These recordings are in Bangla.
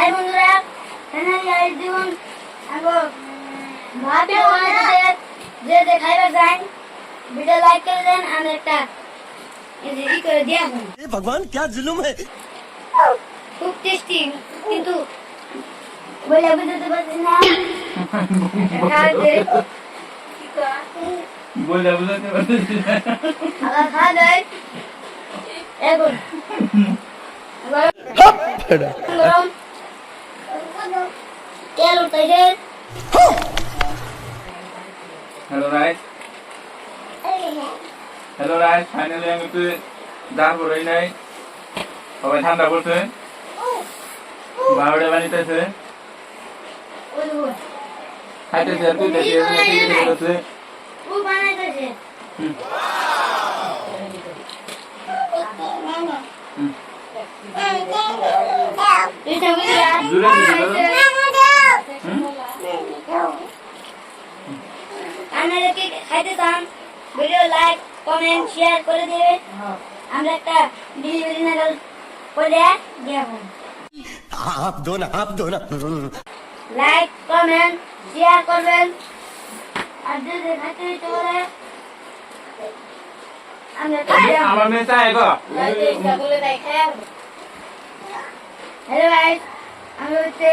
হাই বন্ধুরা, চ্যানেল আই দিন আগো ভাতে বানাতে যে যে খাইবা যান ভিডিও লাইক করে দেন আর একটা এই করে দিয়া দেন। हे भगवान क्या जुल्म है। খুব টেস্টি কিন্তু বলে বুঝতে পারছি না খাওয়াতে বলে বুঝতে পারছি না আবার খাওয়া যায় এখন গরম তেল উঠাইছে। হ্যালো রাইস ফাইনালি আমি একটু দাঁড় পড়াই নাই সবাই ঠান্ডা করছে 12টা বানিতেছে খাইতেছে তুই দেখে ও বানাইতেছে আপনাদেরকে খাইতে চান ভিডিও লাইক কমেন্ট শেয়ার করে দেবে আমরা একটা ডেলিভারি নাগাল করে দেবো। आप दो ना লাইক কমেন্ট শেয়ার করবেন আর যদি খাইতে চলে আমরা আমার মেয়ে চাই গো হ্যালো গাইস আমি হচ্ছে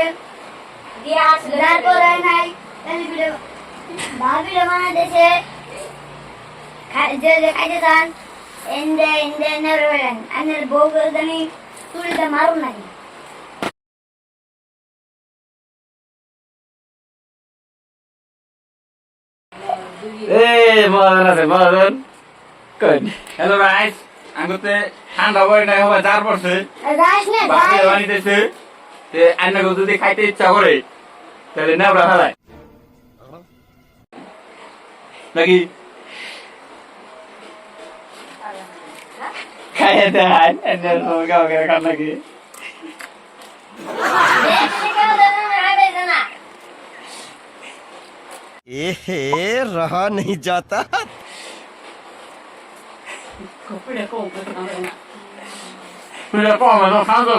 দিয়া আসলার করে নাই তাহলে ভিডিও ভাবি বানাইতেছে যে যে খাইতে চান এন্ডে নেরবেন আনের বউ জানি তুলিতে মারুন নাকি হ্যালো রাইস আঙ্গুতে ঠান্ডা বই নাই হবা যার পড়ছে রাইস না বাকি গাইস বানিতেছে তে আন্নাকে যদি খাইতে ইচ্ছা করে তাহলে নেবড়া ফেলায় নাকি খাইয়ে দেয় আন্নার গাও গাও খান নাকি ए रहा नहीं जाता। তুই কম খাওয়া